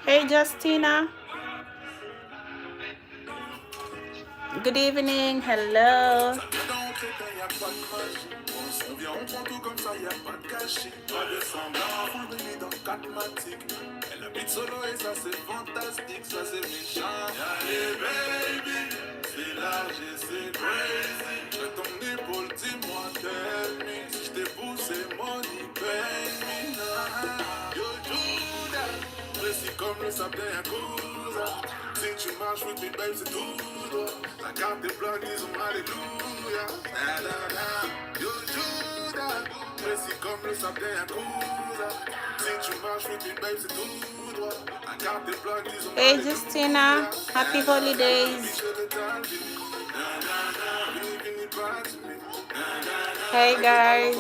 Hey, Justina. Good evening. Hello. Comme le sable d'un cousin. Si tu marches, with me, babe, c'est tout droit. La carte des blocs, disons alléluia. Na, na, na. Yo, Judas, précis comme le sable d'un cousin. Si tu marches, with me, babe, c'est tout droit. La carte des blocs, disons Hey, Justina. Happy holidays. Hey, guys.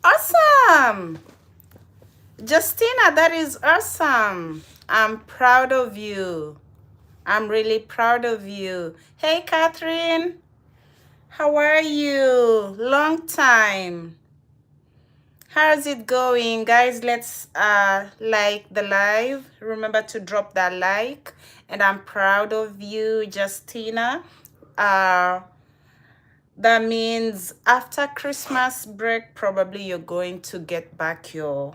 Awesome. Justina, that is awesome. I'm proud of you. I'm really proud of you. Hey, Catherine. How are you? Long time. How's it going? Guys, let's like the live. Remember to drop that like. And I'm proud of you, Justina. That means after Christmas break, probably you're going to get back your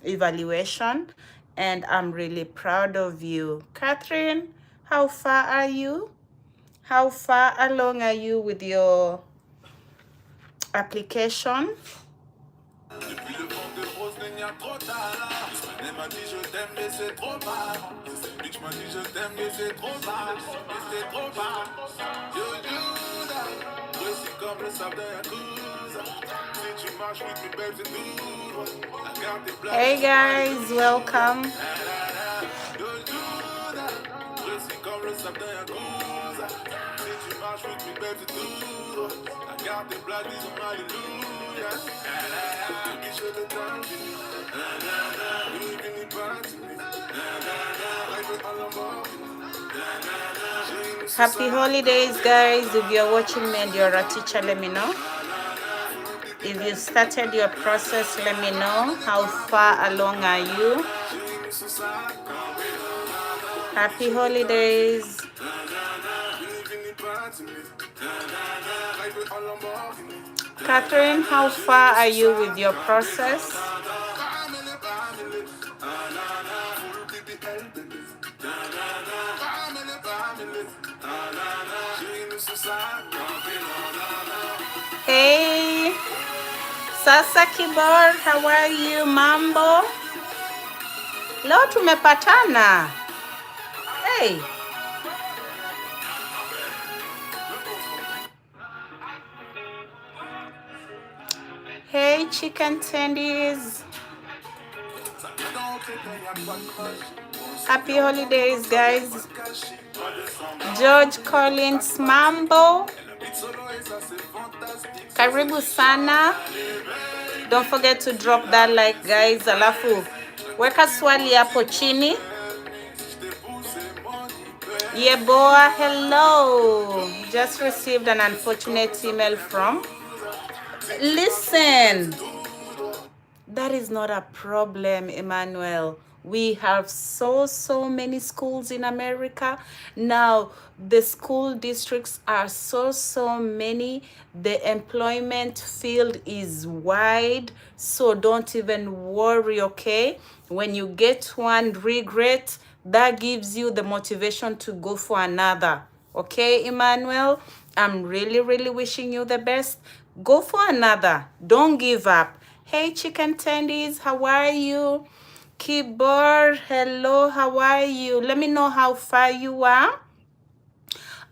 evaluation. And I'm really proud of you. Catherine, how far are you? How far along are you with your application? Depuis le vent de rose, il n'y a trop tard. Elle m'a dit je t'aime, mais c'est trop bas. C'est bitch m'a dit je t'aime, mais c'est trop bas. Mais c'est trop bas. Yo, Judas, précis comme le sable d'un cousin. Si tu marches, with me, babe, c'est tout droit. La carte est blanche. Hey guys, welcome. Yo, Judas, précis comme le sable d'un cousin. Si tu marches, with me, babe, c'est tout droit. La carte est blanche, disons alléluia. Happy holidays, guys. If you're watching me and you're a teacher, let me know. If you started your process, let me know. How far along are you? Happy holidays. Catherine, how far are you with your process? Hey, Sasa Kibor, how are you? Mambo? Leo tumepatana. Hey. Hey, chicken tendies. Happy holidays, guys. George Collins, Mambo. Karibu sana. Don't forget to drop that like, guys. Alafu weka swali hapo chini. Yeboah, hello. Just received an unfortunate email from. Listen. That is not a problem, Emmanuel. We have so many schools in America. Now, the school districts are so many. The employment field is wide. So don't even worry, okay? When you get one regret, that gives you the motivation to go for another. Okay, Emmanuel? I'm really wishing you the best. Go for another. Don't give up. Hey, chicken tendies, how are you? Keyboard, hello, how are you? Let me know how far you are.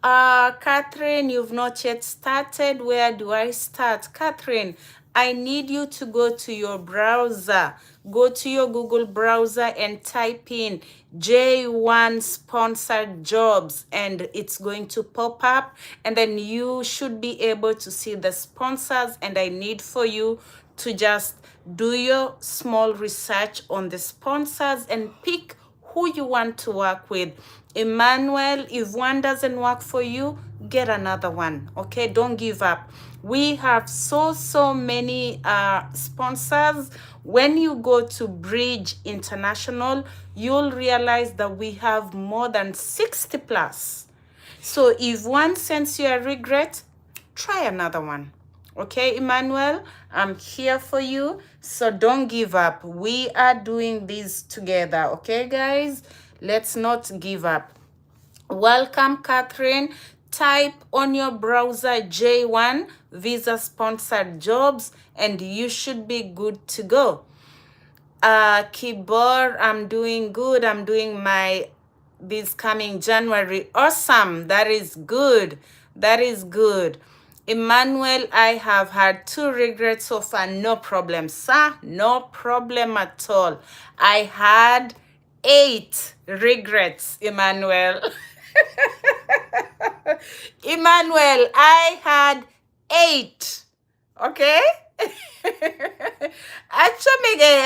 Catherine, you've not yet started. Where do I start? Catherine, I need you to go to your browser. Go to your Google browser and type in J1 sponsored jobs, and it's going to pop up, and then you should be able to see the sponsors. And I need for you to just do your small research on the sponsors and pick who you want to work with. Emmanuel, if one doesn't work for you, get another one. Okay, don't give up. We have so many sponsors. When you go to Bridge International, you'll realize that we have more than 60 plus. So if one sends you a regret, try another one. Okay, Emmanuel, I'm here for you. So don't give up. We are doing this together. Okay, guys? Let's not give up. Welcome, Catherine. Type on your browser J1 visa sponsored jobs, and you should be good to go. Keyboard, I'm doing good. I'm doing my this coming January. Awesome. That is good. That is good. Emmanuel, I have had 2 regrets so far. No problem, sir. No problem at all. I had 8 regrets, Emmanuel. Emmanuel, I had 8. Okay? Achomege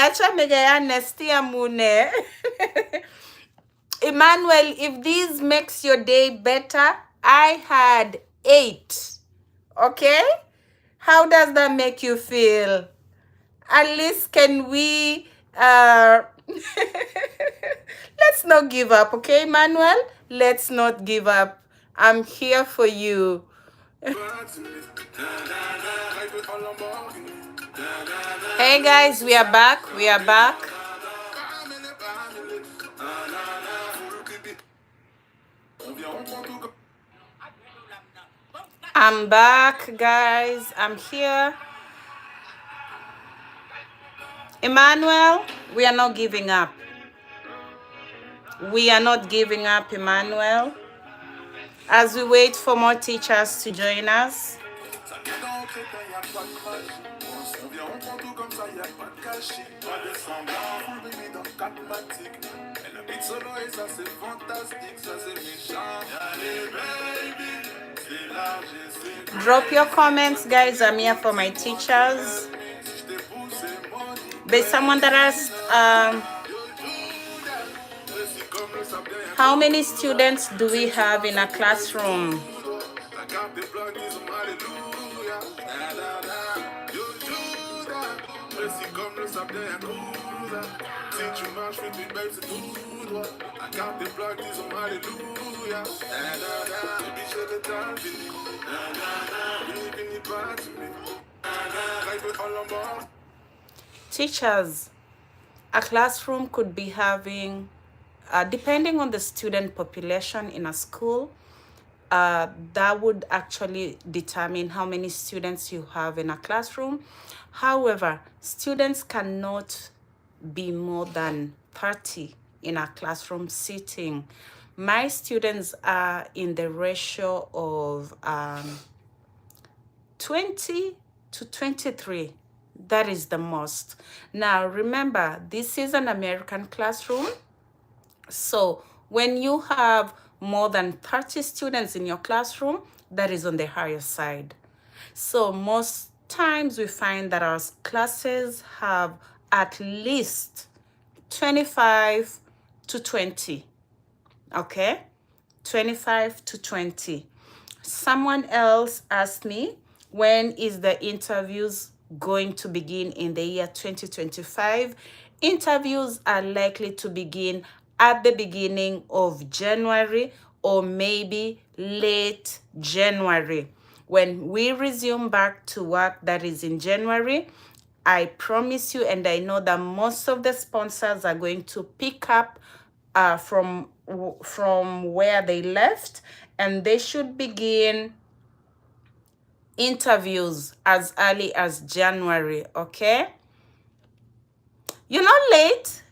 anestia mune. Emmanuel, if this makes your day better, I had 8. Okay? How does that make you feel? At least can we let's not give up, okay, Emmanuel? Let's not give up. I'm here for you. Hey guys, we are back. We are back. I'm back, guys. I'm here. Emmanuel, we are not giving up. We are not giving up, Emmanuel. As we wait for more teachers to join us. Drop your comments, guys. I'm here for my teachers. There's someone that asked, how many students do we have in a classroom? Teachers, a classroom could be having, depending on the student population in a school, that would actually determine how many students you have in a classroom. However, students cannot be more than 30 in a classroom sitting. My students are in the ratio of 20 to 23. That is the most. Now, remember, this is an American classroom. So when you have more than 30 students in your classroom, that is on the higher side. So most times we find that our classes have at least 25 to 20. Okay? 25 to 20. Someone else asked me, when is the interviews going to begin in the year 2025? Interviews are likely to begin at the beginning of January or maybe late January. When we resume back to work, that is in January, I promise you, and I know that most of the sponsors are going to pick up from where they left, and they should begin interviews as early as January. Okay, you're not late,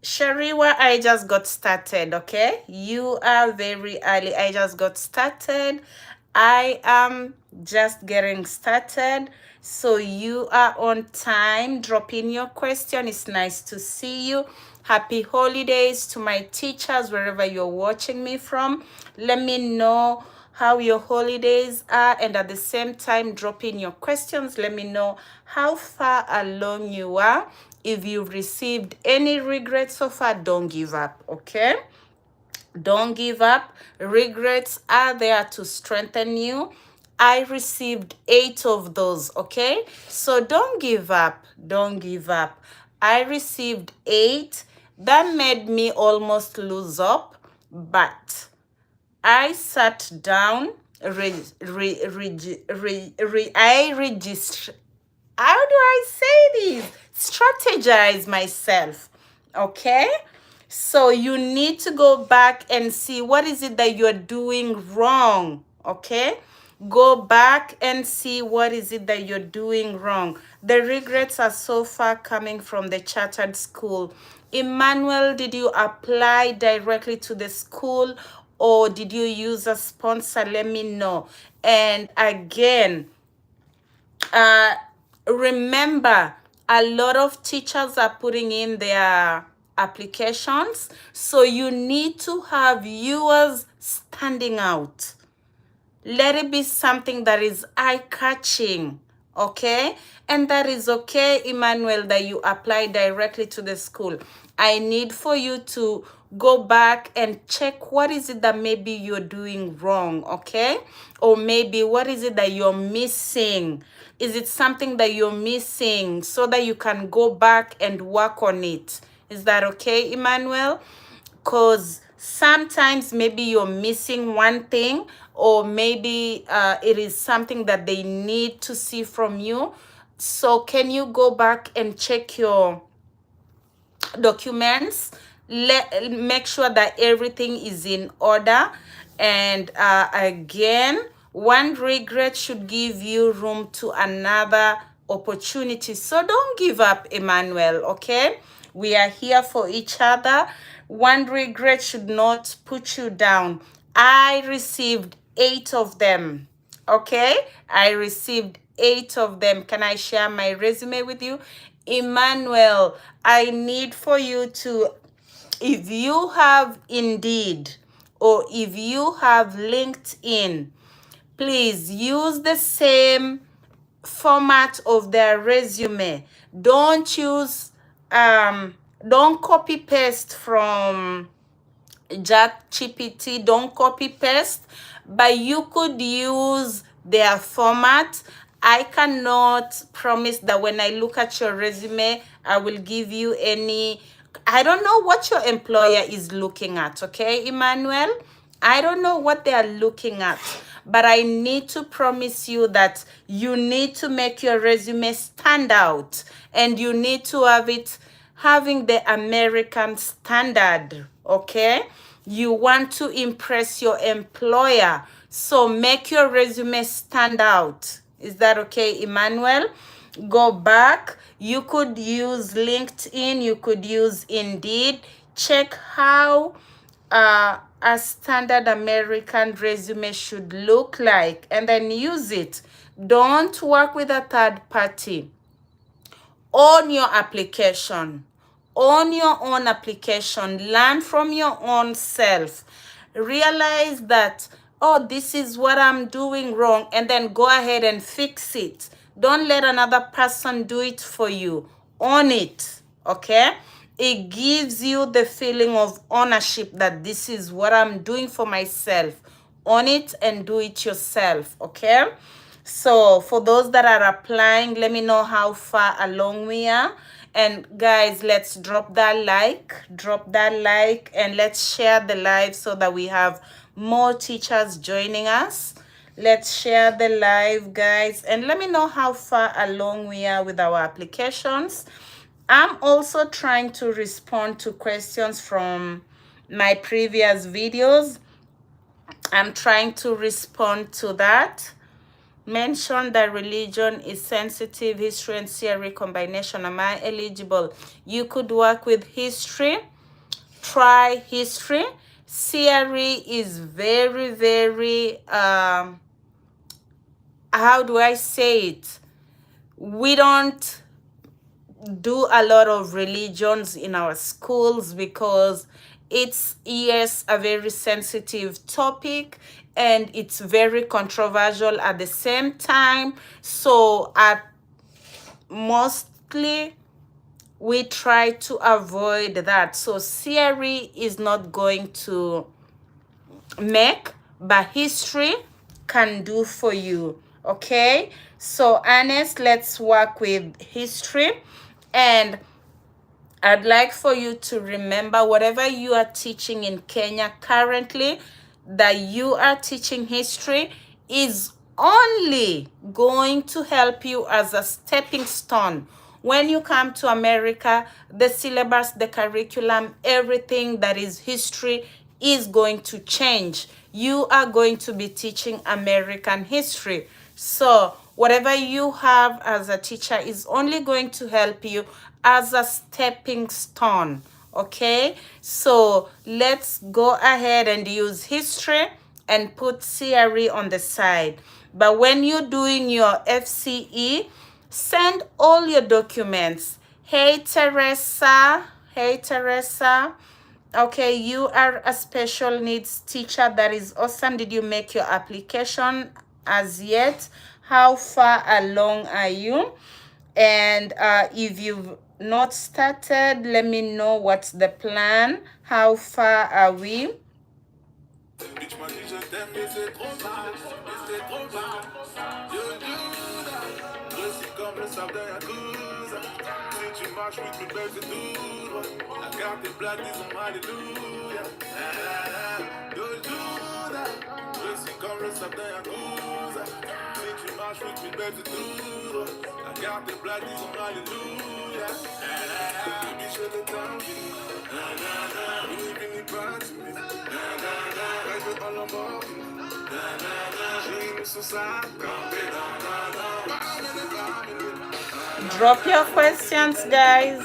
Shariwa. I just got started. Okay, you are very early. I just got started. I am just getting started. So you are on time. Drop in your question. It's nice to see you. Happy holidays to my teachers wherever you're watching me from. Let me know how your holidays are, and at the same time drop in your questions. Let me know how far along you are. If you've received any regrets so far, don't give up, okay? Don't give up. Regrets are there to strengthen you. I received 8 of those, okay? So don't give up. Don't give up. I received 8. That made me almost lose up, but I sat down, I register. How do I say this? Strategize myself. Okay? So you need to go back and see what is it that you're doing wrong. Okay? Go back and see what is it that you're doing wrong. The regrets are so far coming from the chartered school. Emmanuel, did you apply directly to the school or did you use a sponsor? Let me know. And again, uh, remember, a lot of teachers are putting in their applications, so you need to have yours standing out. Let it be something that is eye-catching, okay? And that is okay, Emmanuel, that you apply directly to the school. I need for you to go back and check what is it that maybe you're doing wrong, okay? Or maybe what is it that you're missing? Is it something that you're missing so that you can go back and work on it? Is that okay, Emmanuel? Because sometimes maybe you're missing one thing, or maybe it is something that they need to see from you. So can you go back and check your documents? Make sure that everything is in order. And again, one regret should give you room to another opportunity. So don't give up, Emmanuel, okay? We are here for each other. One regret should not put you down. I received 8 of them, okay? I received 8 of them. Can I share my resume with you? Emmanuel, I need for you to, if you have Indeed or if you have LinkedIn, please use the same format of their resume. Don't use, don't copy paste from ChatGPT. Don't copy paste, but you could use their format. I cannot promise that when I look at your resume, I will give you any. I don't know what your employer is looking at, okay, Emmanuel? I don't know what they are looking at, but I need to promise you that you need to make your resume stand out, and you need to have it having the American standard, okay? You want to impress your employer, so make your resume stand out. Is that okay, Emmanuel? Go back. You could use LinkedIn, you could use Indeed. Check how a standard American resume should look like, and then use it. Don't work with a third party. Own your application. Own your own application. Learn from your own self. Realize that, oh, this is what I'm doing wrong, and then go ahead and fix it. Don't let another person do it for you. Own it, okay? It gives you the feeling of ownership that this is what I'm doing for myself. Own it and do it yourself, okay? So for those that are applying, let me know how far along we are. And guys, let's drop that like, and let's share the live so that we have more teachers joining us. Let's share the live, guys, and let me know how far along we are with our applications. I'm also trying to respond to questions from my previous videos. I'm trying to respond to that. Mention that religion is sensitive, history and theory combination. Am I eligible? You could work with history. Try history. Theory is very, how do I say it? we don't do a lot of religions in our schools because it's, yes, a very sensitive topic and it's very controversial at the same time. So at mostly we try to avoid that. So theory is not going to make, but history can do for you. Okay, so Ernest, let's work with history. And I'd like for you to remember whatever you are teaching in Kenya currently, that you are teaching history is only going to help you as a stepping stone. When you come to America, the syllabus, the curriculum, everything that is history is going to change. You are going to be teaching American history. So whatever you have as a teacher is only going to help you as a stepping stone. Okay, so let's go ahead and use history and put theory on the side. But when you're doing your FCE, send all your documents. Hey Teresa, hey Teresa. Okay, you are a special needs teacher. That is awesome. Did you make your application as yet? How far along are you? And if you've not started, let me know what's the plan. How far are we? Bitch m'a dit je t'aime mais c'est trop tard, mais c'est trop tard. You do that. Je suis comme le sable d'un yakuza. Si tu marches, oui, tu baises tout droit. La carte est plate, disons alléluia. You do that. Je suis comme le sable d'un yakuza. Si tu marches, oui, tu baises tout droit. La carte est plate, disons alléluia. Baby, je le t'envie. Oui, vini pas de me. Drop your questions, guys.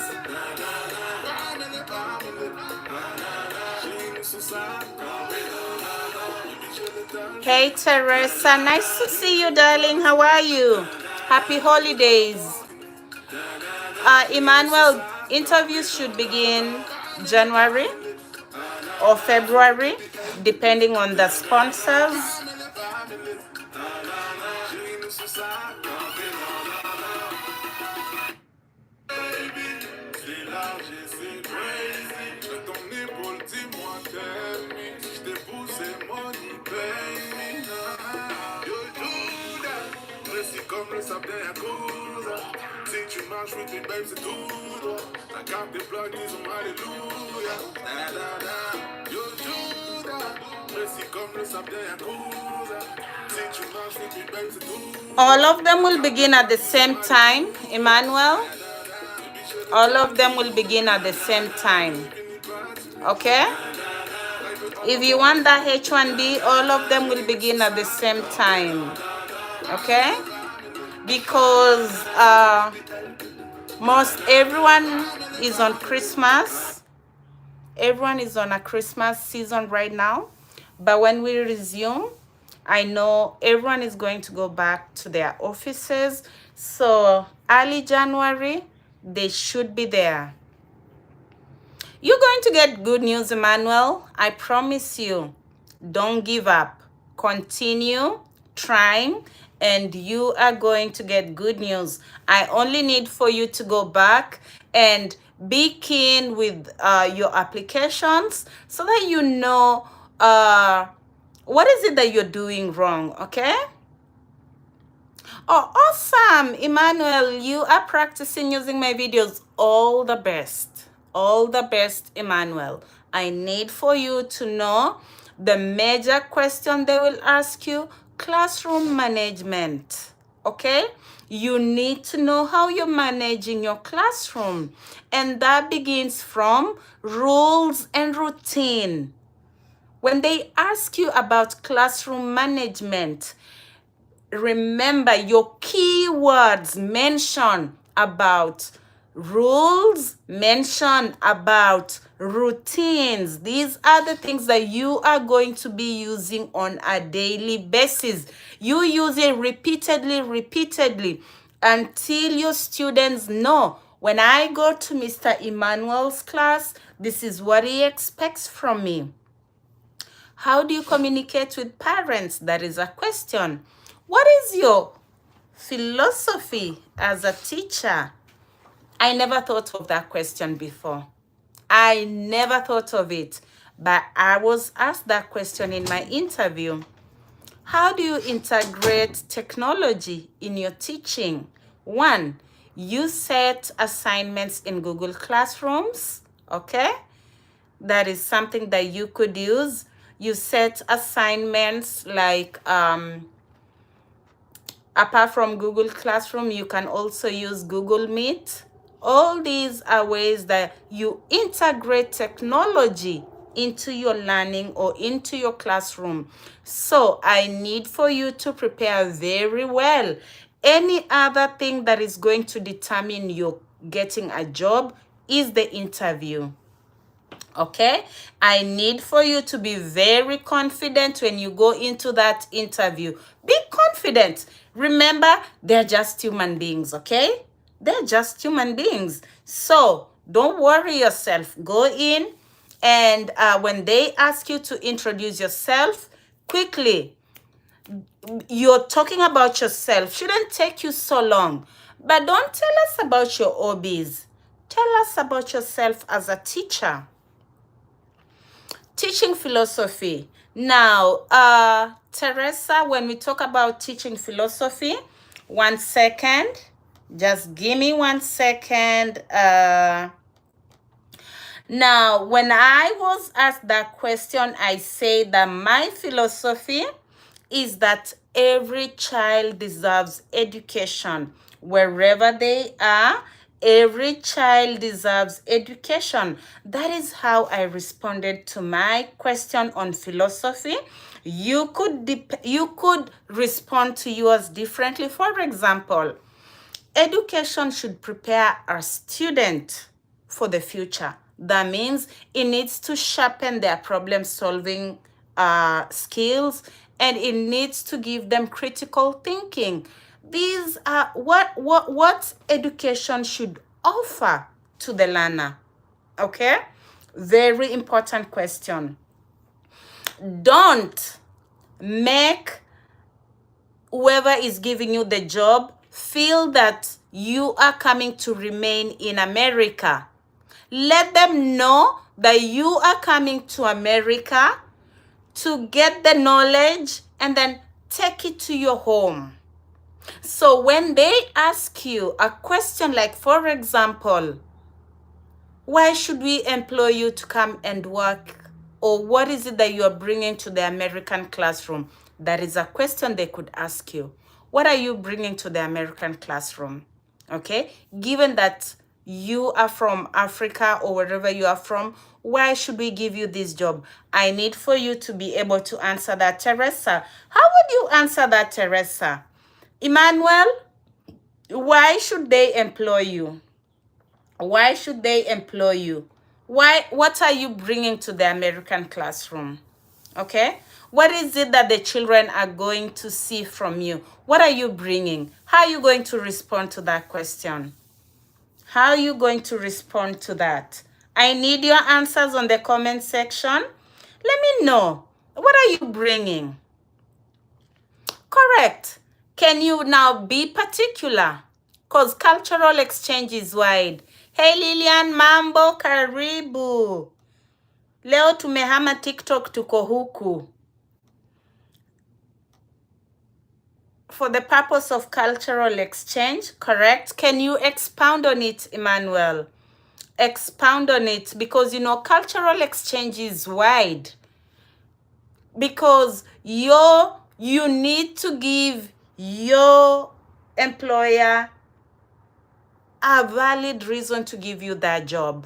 Hey Teresa, nice to see you, darling. How are you? Happy holidays. Emmanuel, interviews should begin January or February, depending on the sponsors. Comme le sable d'un yakuza. Si tu marches, oui, tes babes, c'est tout droit. La carte des blocs, disons alléluia. Yo, Judas. Précis comme le sable d'un yakuza. Si tu marches, oui, tes babes, c'est tout. All of them will begin at the same time, Emmanuel. All of them will begin at the same time. Okay? If you want that H1B, all of them will begin at the same time. Okay? Because most everyone is on Christmas. Everyone is on a Christmas season right now. But when we resume, I know everyone is going to go back to their offices. So early January, they should be there. You're going to get good news, Emmanuel. I promise you. Don't give up. Continue trying, and you are going to get good news. I only need for you to go back and be keen with your applications so that you know what is it that you're doing wrong, okay? Oh, awesome, Emmanuel. You are practicing using my videos. All the best. All the best, Emmanuel. I need for you to know the major question they will ask you, classroom management, okay? You need to know how you're managing your classroom. And that begins from rules and routine. When they ask you about classroom management, remember your keywords mention about rules, mention about routines. These are the things that you are going to be using on a daily basis. You use it repeatedly. until your students know, when I go to Mr. Emmanuel's class, this is what he expects from me. How do you communicate with parents? That is a question. What is your philosophy as a teacher? I never thought of that question before. I never thought of it, but I was asked that question in my interview. How do you integrate technology in your teaching? One, you set assignments in Google Classrooms, okay? That is something that you could use. You set assignments like, apart from Google Classroom, you can also use Google Meet. All these are ways that you integrate technology into your learning or into your classroom. So I need for you to prepare very well. Any other thing that is going to determine you getting a job is the interview. Okay, I need for you to be very confident when you go into that interview. Be confident. Remember, they're just human beings, okay? They're just human beings. So don't worry yourself. Go in, and when they ask you to introduce yourself, quickly, you're talking about yourself. Shouldn't take you so long. But don't tell us about your hobbies. Tell us about yourself as a teacher. Teaching philosophy. Now, Teresa, when we talk about teaching philosophy, 1 second, just give me 1 second. Now, when I was asked that question, I say that my philosophy is that every child deserves education wherever they are. Every child deserves education. That is how I responded to my question on philosophy. You could respond to yours differently. For example, education should prepare our student for the future. That means it needs to sharpen their problem-solving skills, and it needs to give them critical thinking. These are what education should offer to the learner. Okay? Very important question. Don't make whoever is giving you the job feel that you are coming to remain in America. Let them know that you are coming to America to get the knowledge and then take it to your home. So when they ask you a question like, for example, why should we employ you to come and work? Or what is it that you are bringing to the American classroom? That is a question they could ask you. What are you bringing to the American classroom? Okay, given that you are from Africa or wherever you are from, why should we give you this job? I need for you to be able to answer that, Teresa. How would you answer that, Teresa? Emmanuel, why should they employ you? Why should they employ you? What are you bringing to the American classroom? Okay? What is it that the children are going to see from you? What are you bringing? How are you going to respond to that question? How are you going to respond to that? I need your answers on the comment section. Let me know. What are you bringing? Correct. Can you now be particular? Because cultural exchange is wide. Hey Lilian, mambo, karibu. Leo tumehama TikTok tuko huku. For the purpose of cultural exchange, correct? Can you expound on it, Emmanuel? Expound on it, because you know cultural exchange is wide. Because you need to give your employer a valid reason to give you that job.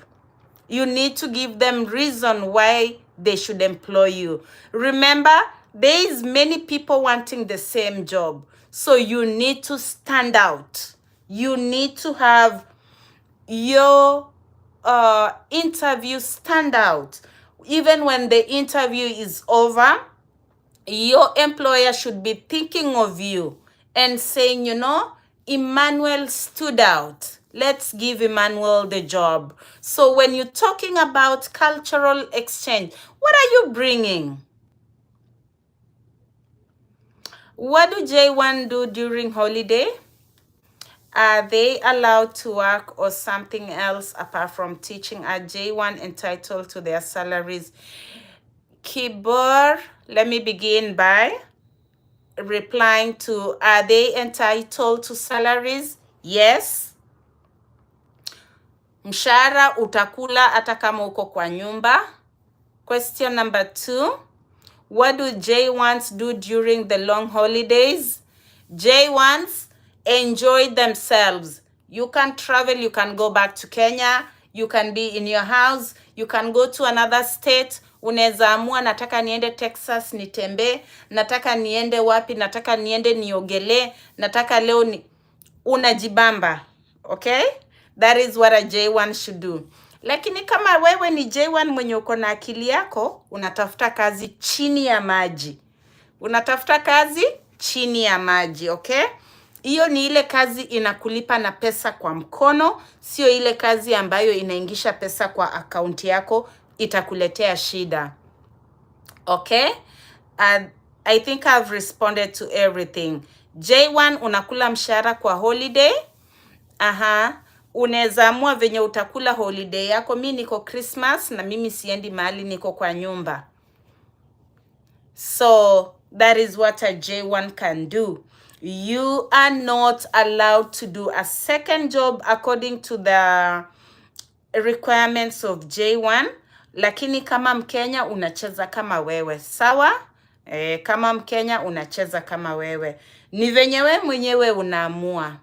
You need to give them reason why they should employ you. Remember, there is many people wanting the same job. So you need to stand out. You need to have your interview stand out. Even when the interview is over, your employer should be thinking of you and saying, you know, Emmanuel stood out. Let's give Emmanuel the job. So when you're talking about cultural exchange, what are you bringing? What do J1 do during holiday? Are they allowed to work or something else apart from teaching? Are J1 entitled to their salaries? Kibor, let me begin by replying to, are they entitled to salaries? Yes. Mshahara utakula hata kama uko kwa nyumba. Question number 2. What do J1s do during the long holidays? J1s enjoy themselves. You can travel, you can go back to Kenya, you can be in your house, you can go to another state. Unaweza amua nataka niende Texas nitembe, nataka niende wapi, nataka niende niogele, nataka leo ni unajibamba. Okay? That is what a J1 should do. Lakini kama wewe ni J1 mwenye uko na akili yako, unatafuta kazi chini ya maji. Unatafuta kazi chini ya maji, okay? Hiyo ni ile kazi inakulipa na pesa kwa mkono, sio ile kazi ambayo inaingisha pesa kwa akaunti yako, itakuletea shida. Okay? I think I've responded to everything. J1 unakula mshahara kwa holiday. Unaweza amua venye utakula holiday yako. Mimi niko Christmas na mimi siendi mahali, niko kwa nyumba. So that is what a J1 can do. You are not allowed to do a second job according to the requirements of J1. Lakini kama Mkenya unacheza kama wewe. Sawa? Kama Mkenya unacheza kama wewe. Ni venye wewe mwenyewe unaamua.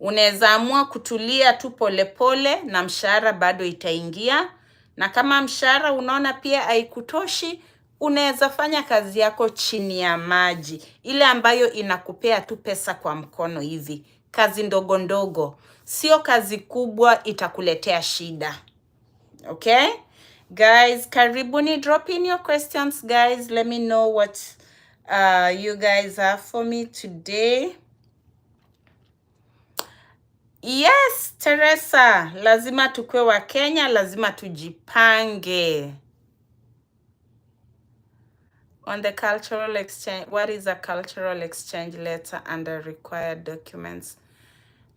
Unaweza amua kutulia tu polepole na mshahara bado itaingia. Na kama mshahara unaona pia haikutoshi, unaweza fanya kazi yako chini ya maji. Ile ambayo inakupea tu pesa kwa mkono hivi. Kazi ndogo ndogo. Sio kazi kubwa itakuletea shida. Okay? Guys, karibuni, drop in your questions, guys. Let me know what you guys have for me today. Yes, Teresa, lazima tukue wa Kenya, lazima tujipange. On the cultural exchange, what is a cultural exchange letter under required documents?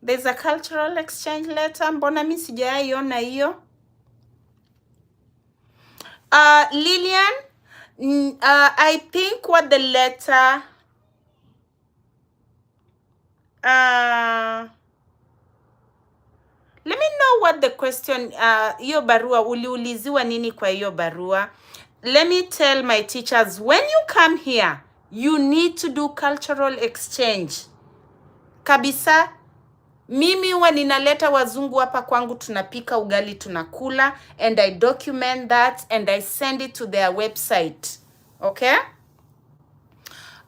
There's a cultural exchange letter, mbona mimi sijaiona hiyo? Lillian, I think what the letter let me know what the question, hiyo barua, uliuliziwa nini kwa hiyo barua? Let me tell my teachers, when you come here, you need to do cultural exchange. Kabisa, mimi huwa ninaleta wazungu hapa kwangu, tunapika ugali tunakula, and I document that and I send it to their website. Okay?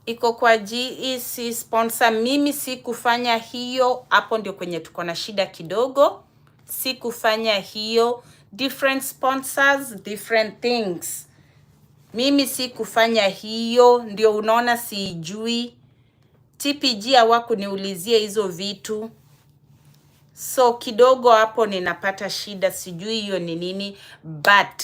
Iko kwa GEC sponsor. Mimi si kufanya hiyo, hapo ndio kwenye tuko na shida kidogo. Si kufanya hiyo, different sponsors, different things. Mimi si kufanya hiyo, ndio unaona sijui. TPG hawakuniulizia hizo vitu. So kidogo hapo ninapata shida, sijui hiyo ni nini, but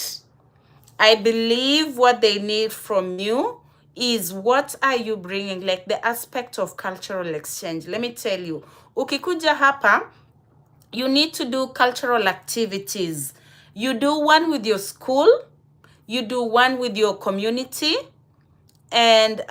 I believe what they need from you is what are you bringing, like the aspect of cultural exchange. Let me tell you, ukikuja hapa, you need to do cultural activities. You do one with your school, you do one with your community, and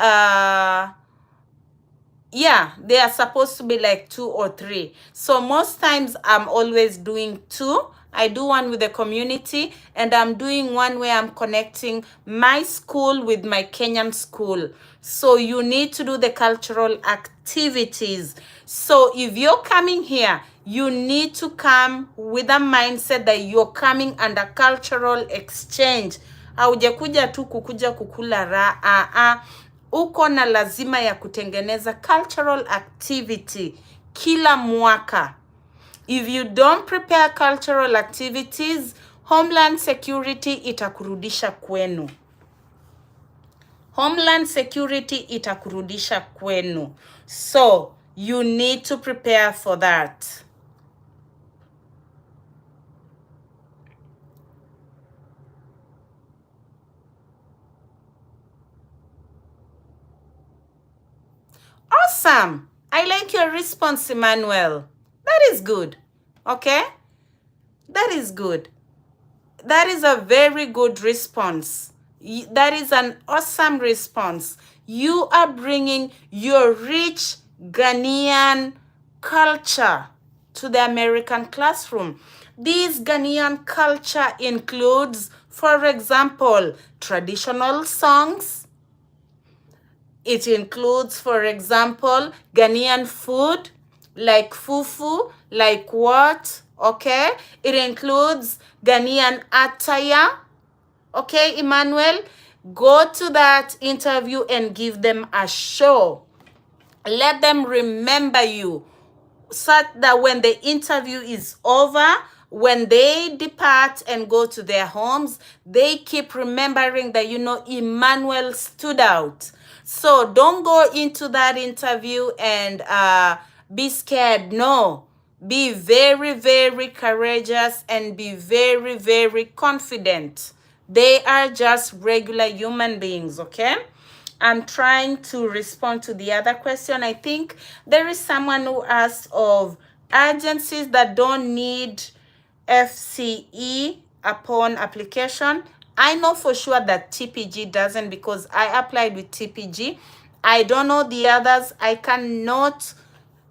yeah, they are supposed to be like 2 or 3. So most times I'm always doing 2. I do one with the community, and I'm doing one where I'm connecting my school with my Kenyan school. So you need to do the cultural activities. So if you're coming here, you need to come with a mindset that you're coming under cultural exchange. Haujakuja tu kukuja kukula raha. Uko na lazima ya kutengeneza cultural activity kila mwaka. If you don't prepare cultural activities, Homeland Security itakurudisha kwenu. Homeland Security itakurudisha kwenu. So, You need to prepare for that. Awesome. I like your response, Emmanuel. That is good. Okay? That is good. That is a very good response. That is an awesome response. You are bringing your rich Ghanaian culture to the American classroom. This Ghanaian culture includes, for example, traditional songs. It includes, for example, Ghanaian food, like fufu, like what, okay? It includes Ghanaian attire, okay, Emmanuel? Go to that interview and give them a show. Let them remember you, so that when the interview is over, when they depart and go to their homes, they keep remembering that, Emmanuel stood out. So don't go into that interview and be scared. No. Be very, very courageous and be very, very confident. They are just regular human beings, okay? I'm trying to respond to the other question. I think there is someone who asked of agencies that don't need FCE upon application. I know for sure that TPG doesn't, because I applied with TPG. I don't know the others. I cannot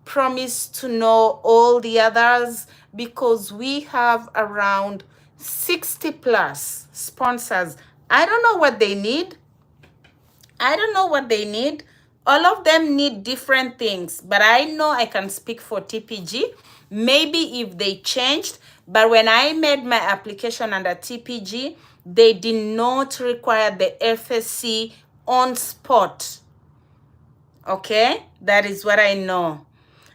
promise to know all the others because we have around 60 plus sponsors. I don't know what they need. I don't know what they need. All of them need different things, but I know I can speak for TPG. Maybe if they changed, but when I made my application under TPG, they did not require the FSC on spot. Okay, that is what I know.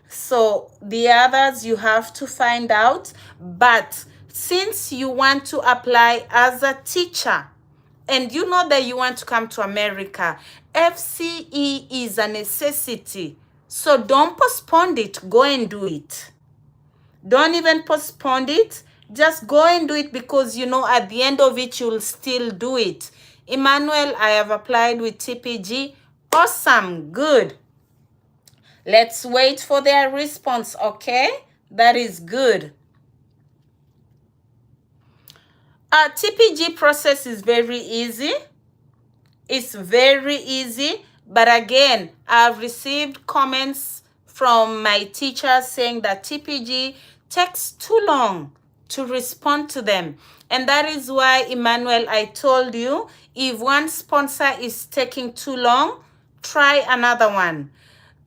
So the others you have to find out, but since you want to apply as a teacher, and you know that you want to come to America, FCE is a necessity. So don't postpone it. Go and do it. Don't even postpone it. Just go and do it, because at the end of it, you'll still do it. Emmanuel, I have applied with TPG. Awesome. Good. Let's wait for their response, okay? That is good. TPG process is very easy. It's very easy. But again, I've received comments from my teachers saying that TPG takes too long to respond to them. And that is why, Emmanuel, I told you, if one sponsor is taking too long, try another one.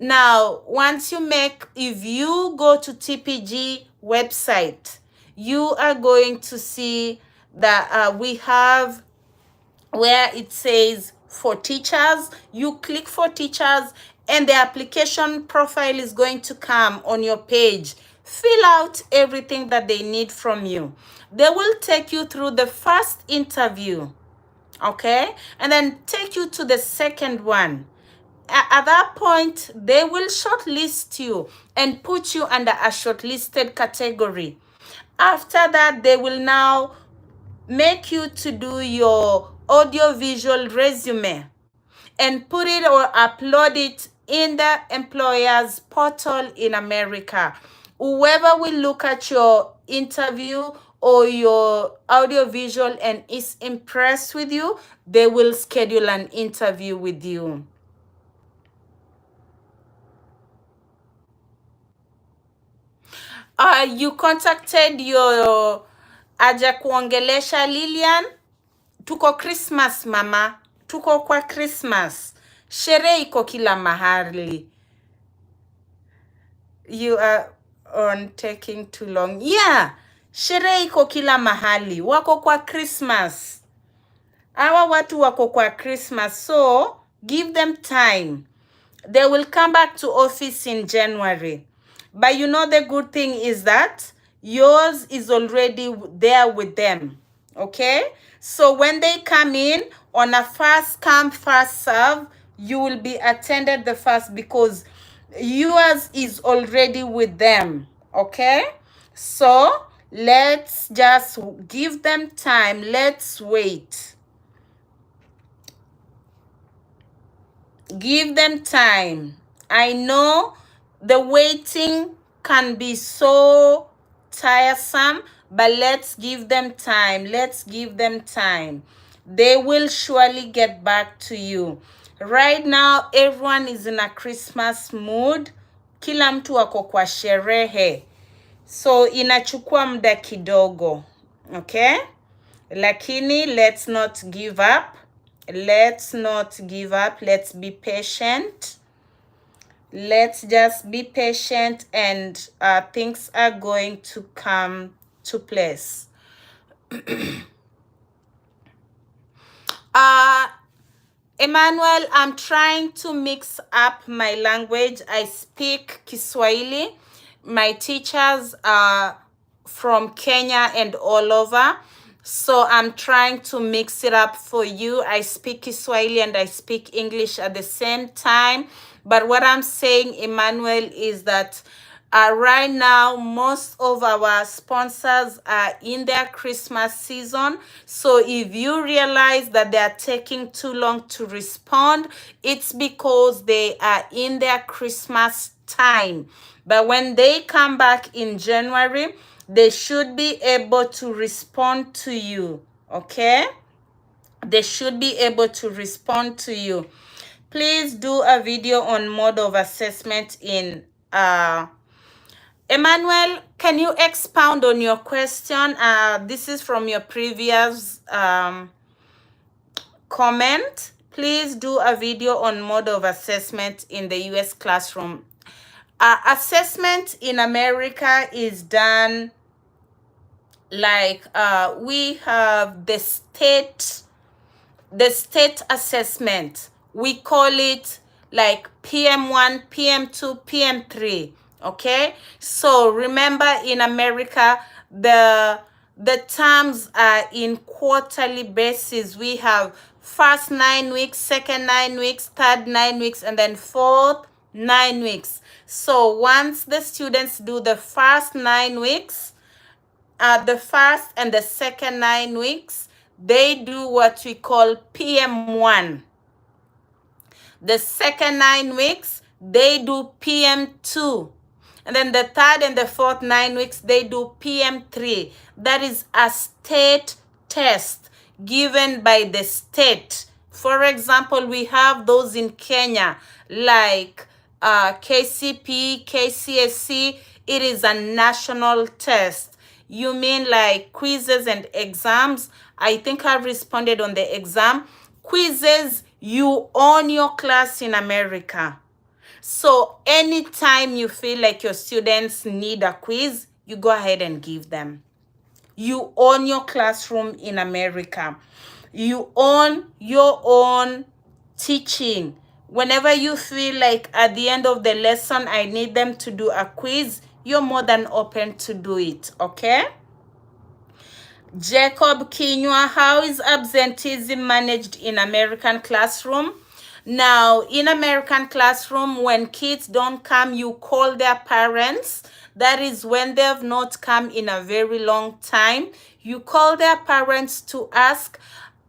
Now, if you go to TPG website, you are going to see that we have where it says for teachers. You click for teachers and the application profile is going to come on your page. Fill out everything that they need from you. They will take you through the first interview, okay? And then take you to the second one. At that point, they will shortlist you and put you under a shortlisted category. After that, they will now make you to do your audio-visual resume and put it or upload it in the employer's portal in America. Whoever will look at your interview or your audio-visual and is impressed with you, they will schedule an interview with you. You contacted your aja kuongelesha Lilian. Tuko Christmas mama, tuko kwa Christmas. Sherehe iko kila mahali. You are on taking too long. Yeah, sherehe iko kila mahali. Wako kwa Christmas. Hawa watu wako kwa Christmas, so give them time. They will come back to office in January. But the good thing is that yours is already there with them. Okay? So when they come in on a first come, first serve, you will be attended the first, because Yours is already with them, okay? So let's just give them time. Let's wait. Give them time. I know the waiting can be so tiresome, but let's give them time. Let's give them time. They will surely get back to you. Right now, everyone is in a Christmas mood. Kila mtu ako kwa sherehe. So inachukua muda kidogo. Okay? Lakini let's not give up. Let's not give up. Let's be patient. Let's just be patient, and things are going to come to place. Emmanuel, I'm trying to mix up my language. I speak Kiswahili. My teachers are from Kenya and all over. So I'm trying to mix it up for you. I speak Kiswahili and I speak English at the same time. But what I'm saying, Emmanuel, is that right now, most of our sponsors are in their Christmas season. So if you realize that they are taking too long to respond, it's because they are in their Christmas time. But when they come back in January, they should be able to respond to you, okay? They should be able to respond to you. Please do a video on mode of assessment in Emmanuel, can you expound on your question? This is from your previous comment. Please do a video on mode of assessment in the US classroom. Assessment in America is done like we have the state assessment. We call it like PM1, PM2, PM3. Okay, so remember, in America, the terms are in quarterly basis. We have first 9 weeks, second 9 weeks, third 9 weeks, and then fourth 9 weeks. So once the students do the first 9 weeks, the first and the second 9 weeks, they do what we call PM1. The second 9 weeks, they do PM2. And then the third and the fourth 9 weeks, they do PM3. That is a state test given by the state. For example, we have those in Kenya, like KCP, KCSE. It is a national test. You mean like quizzes and exams? I think I've responded on the exam. Quizzes, you own your class in America. So anytime you feel like your students need a quiz, you go ahead and give them. You own your classroom in America. You own your own teaching. Whenever you feel like at the end of the lesson, I need them to do a quiz, you're more than open to do it, okay? Jacob Kinywa, how is absenteeism managed in American classroom? Now, in American classroom, when kids don't come, you call their parents. That is when they have not come in a very long time. You call their parents to ask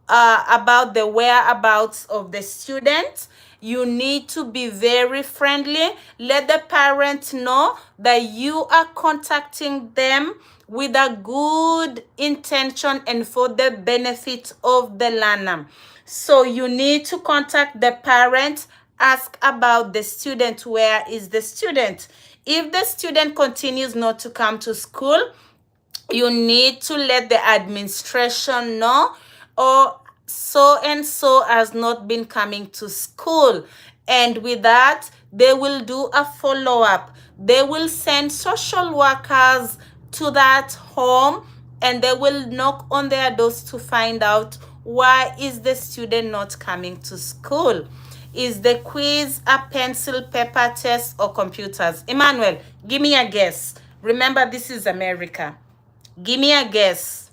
about the whereabouts of the student. You need to be very friendly. Let the parent know that you are contacting them with a good intention and for the benefit of the learner. So you need to contact the parent, ask about the student. Where is the student? If the student continues not to come to school, you need to let the administration know, or so and so has not been coming to school. And with that, they will do a follow-up. They will send social workers to that home, and they will knock on their doors to find out, why is the student not coming to school? Is the quiz a pencil, paper test, or computers? Emmanuel, give me a guess. Remember, this is America. Give me a guess.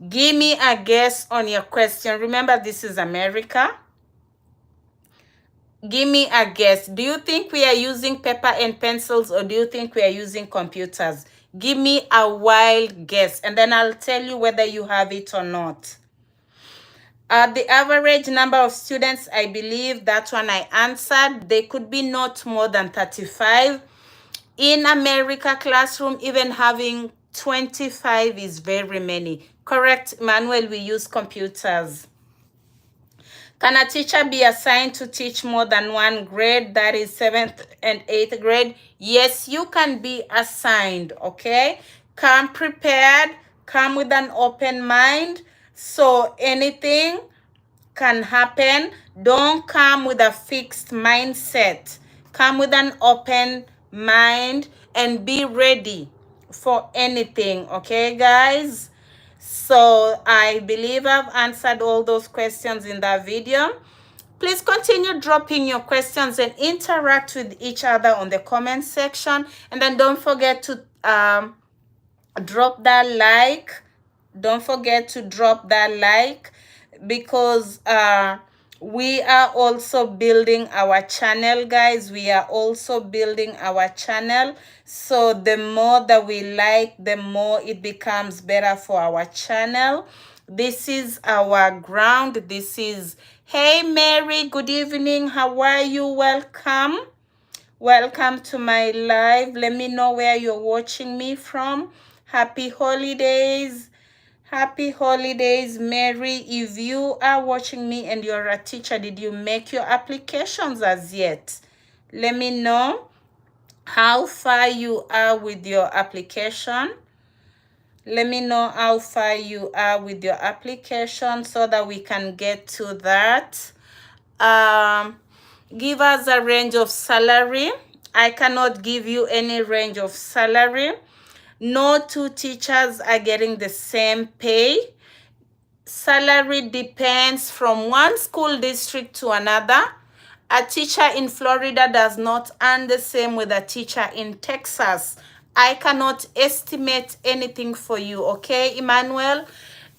Give me a guess on your question. Remember, this is America. Give me a guess. Do you think we are using paper and pencils, or do you think we are using computers? Give me a wild guess, and then I'll tell you whether you have it or not. The average number of students, I believe that one I answered. They could be not more than 35. In America classroom, even having 25 is very many. Correct, Emmanuel, we use computers. Can a teacher be assigned to teach more than one grade, that is 7th and 8th grade? Yes, you can be assigned, okay? Come prepared, come with an open mind. So anything can happen. Don't come with a fixed mindset. Come with an open mind and be ready for anything, okay, guys? So I believe I've answered all those questions in that video. Please continue dropping your questions and interact with each other on the comment section. And then don't forget to drop that like. Don't forget to drop that like, because we are also building our channel, guys. We are also building our channel. So the more that we like, the more it becomes better for our channel. This is our ground. This is, hey Mary, good evening. How are you? Welcome. Welcome to my live. Let me know where you're watching me from. Happy holidays. Happy holidays, Mary. If you are watching me and you're a teacher, did you make your applications as yet? Let me know how far you are with your application. Let me know how far you are with your application so that we can get to that. Give us a range of salary. I cannot give you any range of salary. No two teachers are getting the same pay. Salary depends from one school district to another. A teacher in Florida does not earn the same with a teacher in Texas. I cannot estimate anything for you, okay, Emmanuel?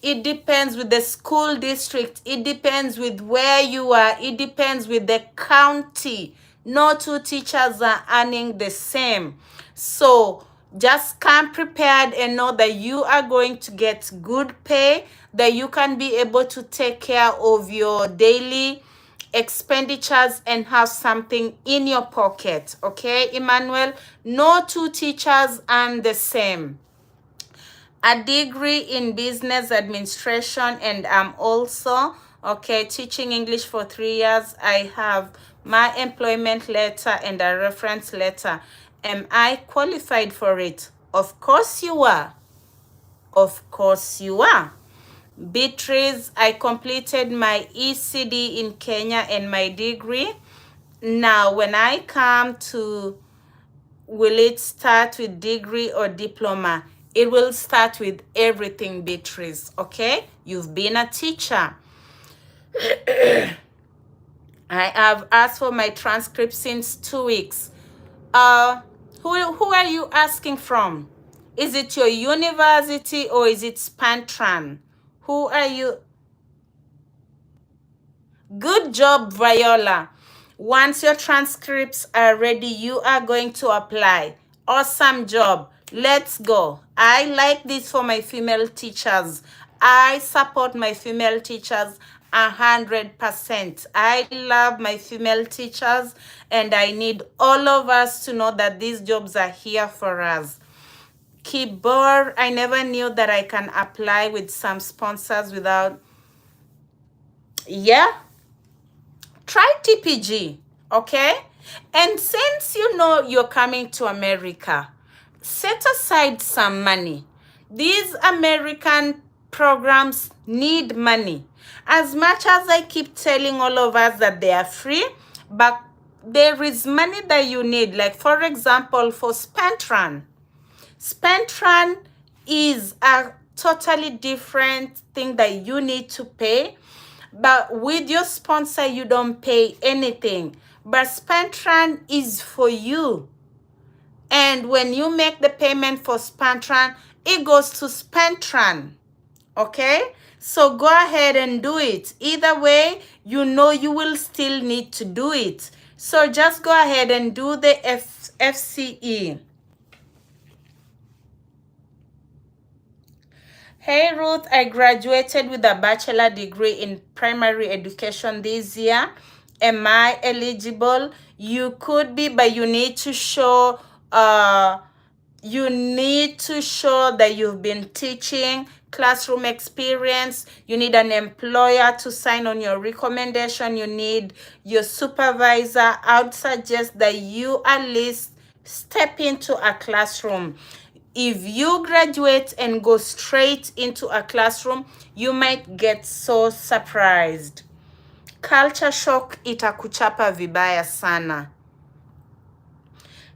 It depends with the school district. It depends with where you are. It depends with the county. No two teachers are earning the same. So just come prepared and know that you are going to get good pay, that you can be able to take care of your daily expenditures and have something in your pocket, okay, Emmanuel? No two teachers earn the same. A degree in business administration, and I'm also, okay, teaching English for 3 years. I have my employment letter and a reference letter. Am I qualified for it? Of course you are. Of course you are. Beatrice, I completed my ECD in Kenya and my degree. Now, when I come to, will it start with degree or diploma? It will start with everything, Beatrice, okay? You've been a teacher. I have asked for my transcript since 2 weeks. Who are you asking from? Is it your university or is it Spantran? Who are you? Good job, Viola. Once your transcripts are ready, you are going to apply. Awesome job. Let's go. I like this for my female teachers. I support my female teachers 100%. I love my female teachers, and I need all of us to know that these jobs are here for us. Keyboard, I never knew that I can apply with some sponsors without, yeah. Try TPG, okay? And since you know you're coming to America, set aside some money. These American programs need money. As much as I keep telling all of us that they are free, but there is money that you need. Like, for example, for Spantran. Spantran is a totally different thing that you need to pay. But with your sponsor, you don't pay anything. But Spantran is for you. And when you make the payment for Spantran, it goes to Spantran. Okay? So go ahead and do it. Either way, you know you will still need to do it. So just go ahead and do the FCE. Hey Ruth, I graduated with a bachelor degree in primary education this year. Am I eligible? You could be, but you need to show that you've been teaching, classroom experience. You need an employer to sign on your recommendation. You need your supervisor. I would suggest that you at least step into a classroom. If you graduate and go straight into a classroom, you might get so surprised. Culture shock itakuchapa vibaya sana.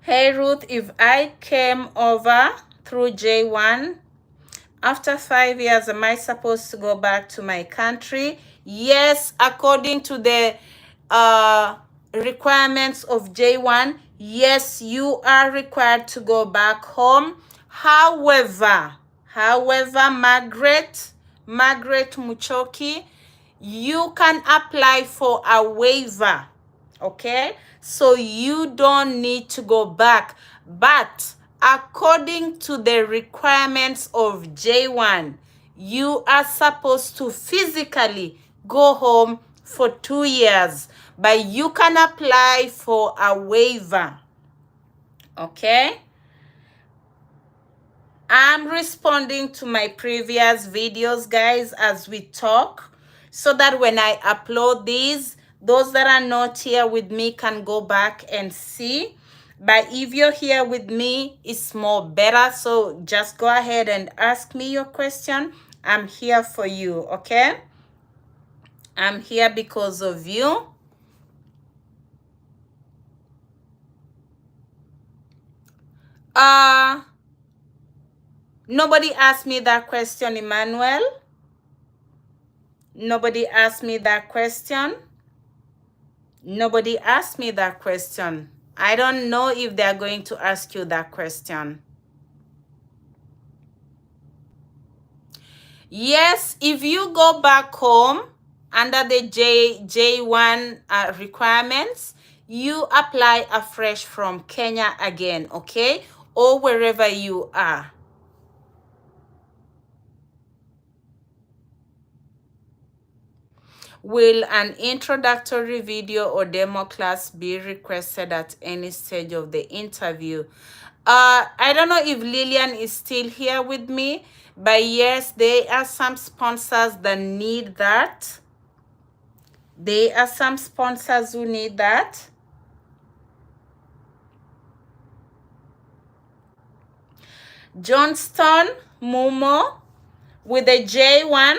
Hey Ruth, if I came over through J1, after 5 years, am I supposed to go back to my country? Yes, according to the requirements of J1, yes, you are required to go back home. However, Margaret Muchoki, you can apply for a waiver, okay? So you don't need to go back. But according to the requirements of J1, you are supposed to physically go home for 2 years. But you can apply for a waiver, okay? I'm responding to my previous videos, guys, as we talk, so that when I upload these, those that are not here with me can go back and see. But if you're here with me, it's more better. So just go ahead and ask me your question. I'm here for you, okay? I'm here because of you. Nobody asked me that question, Emmanuel. Nobody asked me that question. Nobody asked me that question. I don't know if they're going to ask you that question. Yes, if you go back home under the J1 requirements, you apply afresh from Kenya again, okay? Or wherever you are. Will an introductory video or demo class be requested at any stage of the interview? I don't know if Lillian is still here with me, but yes, there are some sponsors that need that. There are some sponsors who need that. Johnston Mumo with a J1.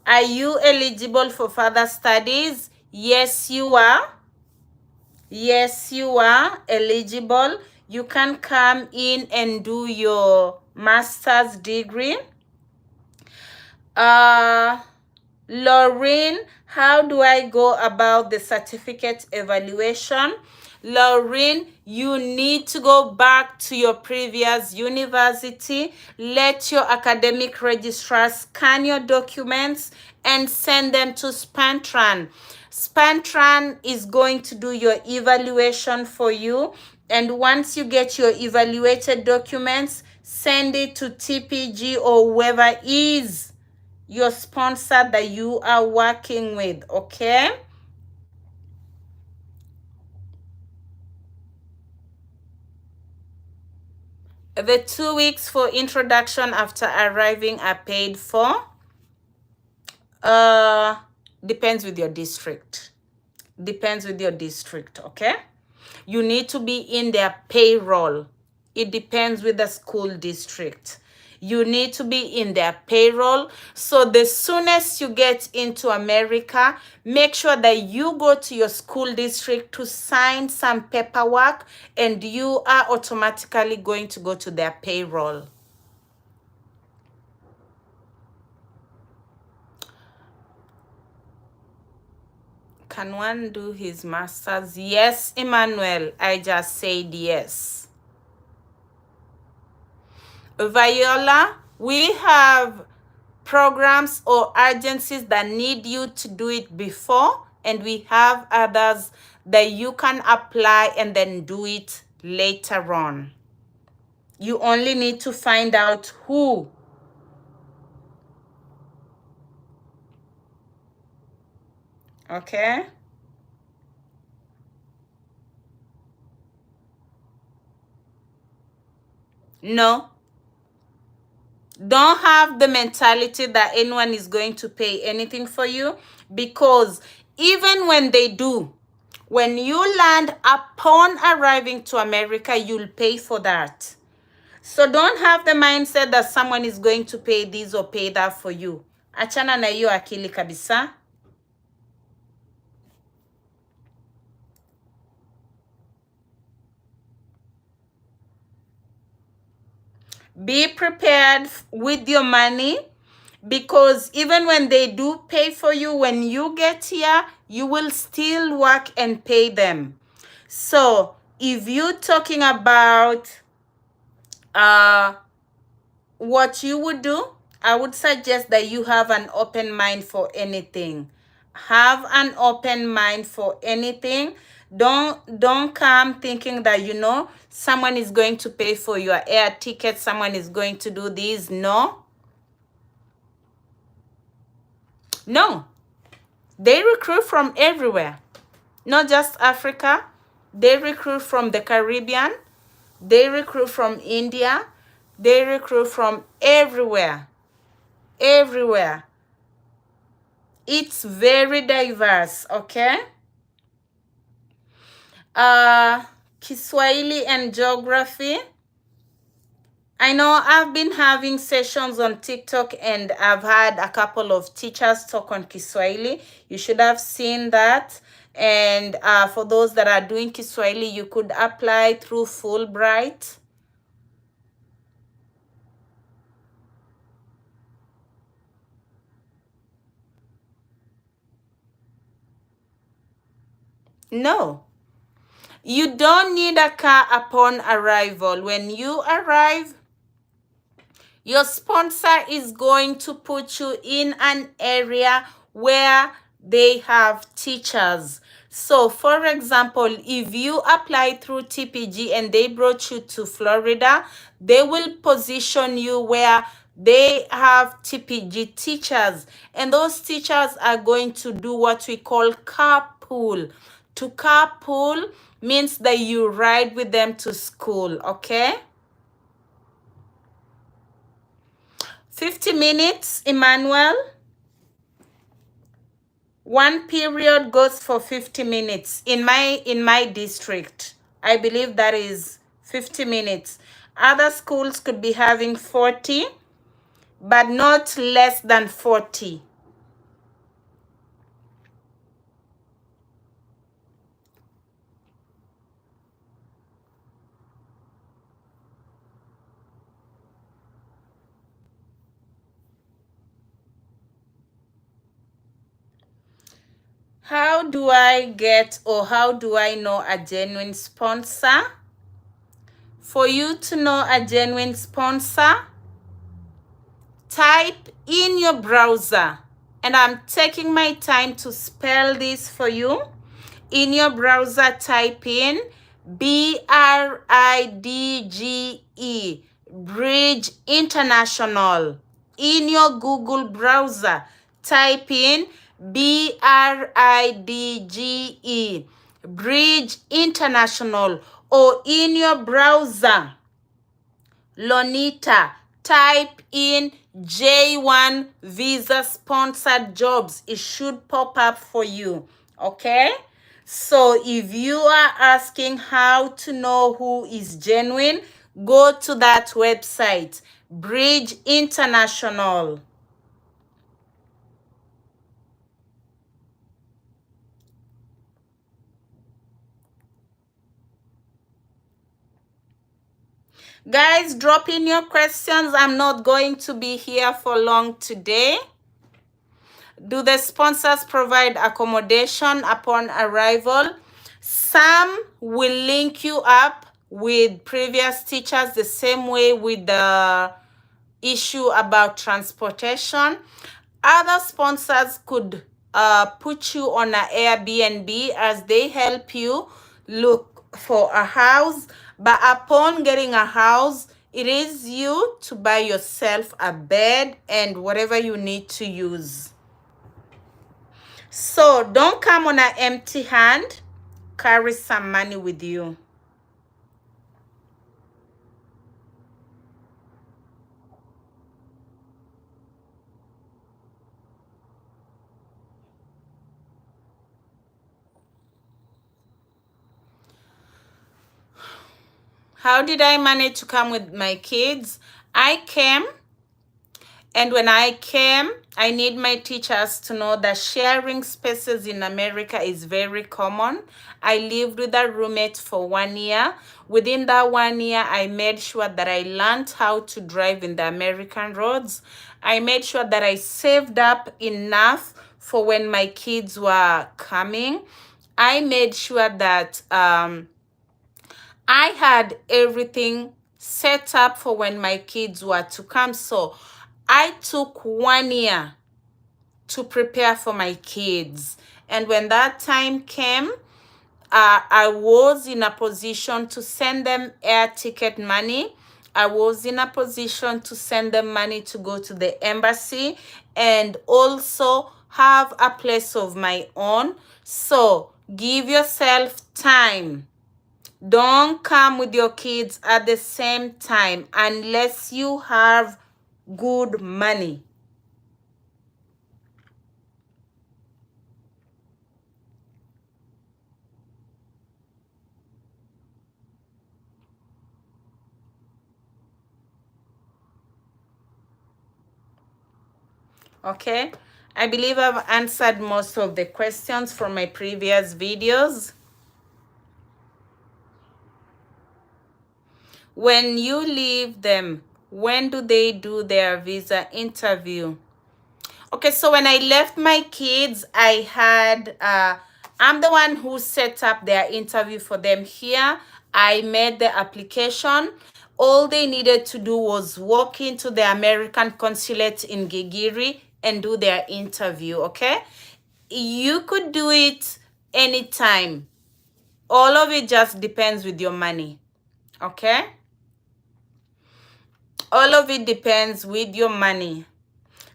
Are you eligible for further studies? Yes, you are. Yes, you are eligible. You can come in and do your master's degree. Laureen, how do I go about the certificate evaluation? Laureen, you need to go back to your previous university, let your academic registrar scan your documents and send them to Spantran. Spantran is going to do your evaluation for you, and once you get your evaluated documents, send it to TPG or whoever is your sponsor that you are working with, okay? The 2 weeks for introduction after arriving are paid for. Depends with your district. Depends with your district, okay? You need to be in their payroll. It depends with the school district. You need to be in their payroll. So the soonest you get into America, make sure that you go to your school district to sign some paperwork, and you are automatically going to go to their payroll. Can one do his master's? Yes, Emmanuel. I just said yes. Viola, we have programs or agencies that need you to do it before, and we have others that you can apply and then do it later on. You only need to find out who. Okay? No. Don't have the mentality that anyone is going to pay anything for you, because even when they do, when you land upon arriving to America, you'll pay for that. So don't have the mindset that someone is going to pay this or pay that for you. Achana na hiyo akili kabisa. Be prepared with your money, because even when they do pay for you, when you get here, you will still work and pay them. So if you're talking about what you would do, I would suggest that you have an open mind for anything. Have an open mind for anything. Don't come thinking that, you know, someone is going to pay for your air ticket, someone is going to do this. No. No. They recruit from everywhere. Not just Africa. They recruit from the Caribbean. They recruit from India. They recruit from everywhere. Everywhere. It's very diverse, okay? Kiswahili and geography. I know I've been having sessions on TikTok and I've had a couple of teachers talk on Kiswahili. You should have seen that. And for those that are doing Kiswahili, you could apply through Fulbright. No. You don't need a car upon arrival. When you arrive, your sponsor is going to put you in an area where they have teachers. So, for example, if you apply through TPG and they brought you to Florida, they will position you where they have TPG teachers. And those teachers are going to do what we call carpool. To carpool means that you ride with them to school, okay? 50 minutes, Emmanuel. One period goes for 50 minutes. In my district, I believe that is 50 minutes. Other schools could be having 40, but not less than 40. How do I get, or how do I know a genuine sponsor? For you to know a genuine sponsor, type in your browser, and I'm taking my time to spell this for you. In your browser, type in BRIDGE, Bridge International. In your Google browser, type in BRIDGE, Bridge International. Or in your browser, Lonita, type in J1 Visa Sponsored Jobs. It should pop up for you, okay? So if you are asking how to know who is genuine, go to that website, Bridge International. Guys, drop in your questions. I'm not going to be here for long today. Do the sponsors provide accommodation upon arrival? Some will link you up with previous teachers the same way with the issue about transportation, other sponsors could put you on an Airbnb as they help you look for a house. But upon getting a house, it is you to buy yourself a bed and whatever you need to use. So don't come on an empty hand. Carry some money with you. How did I manage to come with my kids? I came, and when I came, I need my teachers to know that sharing spaces in America is very common. I lived with a roommate for 1 year. Within that 1 year, I made sure that I learned how to drive in the American roads. I made sure that I saved up enough for when my kids were coming. I made sure that I had everything set up for when my kids were to come. So I took 1 year to prepare for my kids. And when that time came, I was in a position to send them air ticket money. I was in a position to send them money to go to the embassy and also have a place of my own. So give yourself time. Don't come with your kids at the same time unless you have good money. Okay? I believe I've answered most of the questions from my previous videos. When you leave them, when do they do their visa interview? Okay, so when I left my kids, I had, I'm the one who set up their interview for them here. I made the application. All they needed to do was walk into the American consulate in Gigiri and do their interview, okay? You could do it anytime. All of it just depends with your money, okay? All of it depends with your money.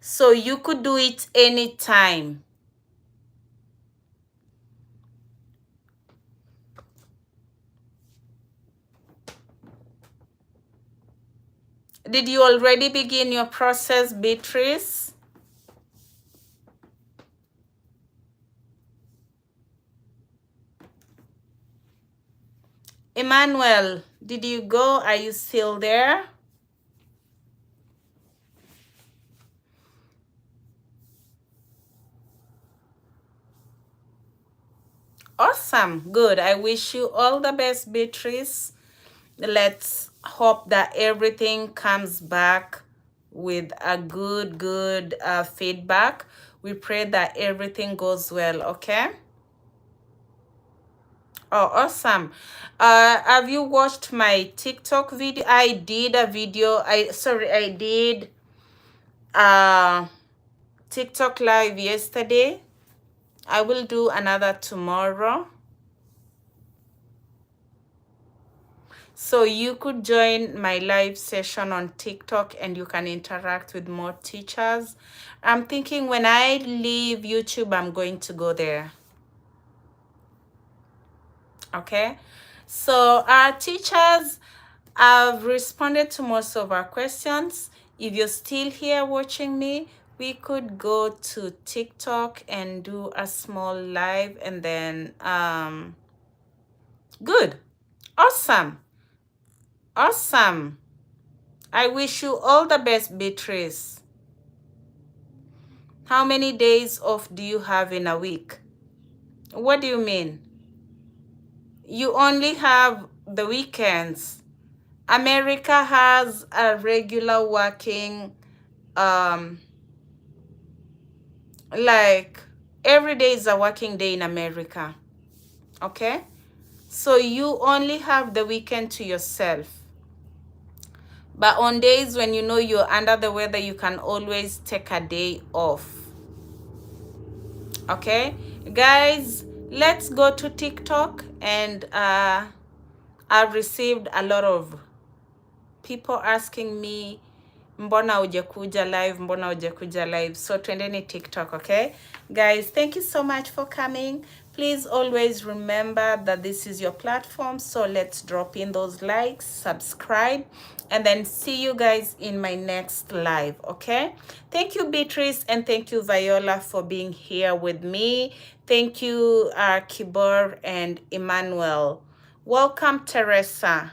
So you could do it anytime. Did you already begin your process, Beatrice? Emmanuel, did you go? Are you still there? Awesome. Good. I wish you all the best, Beatrice. Let's hope that everything comes back with a good feedback. We pray that everything goes well, okay? Oh, awesome. Have you watched my TikTok video? I did a video. I did TikTok live yesterday. I will do another tomorrow. So you could join my live session on TikTok and you can interact with more teachers. I'm thinking when I leave YouTube, I'm going to go there. Okay? So our teachers have responded to most of our questions. If you're still here watching me, we could go to TikTok and do a small live and then, good. Awesome. Awesome. I wish you all the best, Beatrice. How many days off do you have in a week? What do you mean? You only have the weekends. America has a regular working, like every day is a working day in America. Okay? So you only have the weekend to yourself. But on days when you know you're under the weather, you can always take a day off. Okay, guys, let's go to TikTok. And I've received a lot of people asking me, mbona hujakuja live, mbona hujakuja live. So twendeni TikTok. Okay guys, thank you so much for coming. Please always remember that this is your platform, so let's drop in those likes, subscribe, and then see you guys in my next live. Okay, thank you Beatrice, and thank you Viola for being here with me. Thank you Kibor and Emmanuel. Welcome Teresa.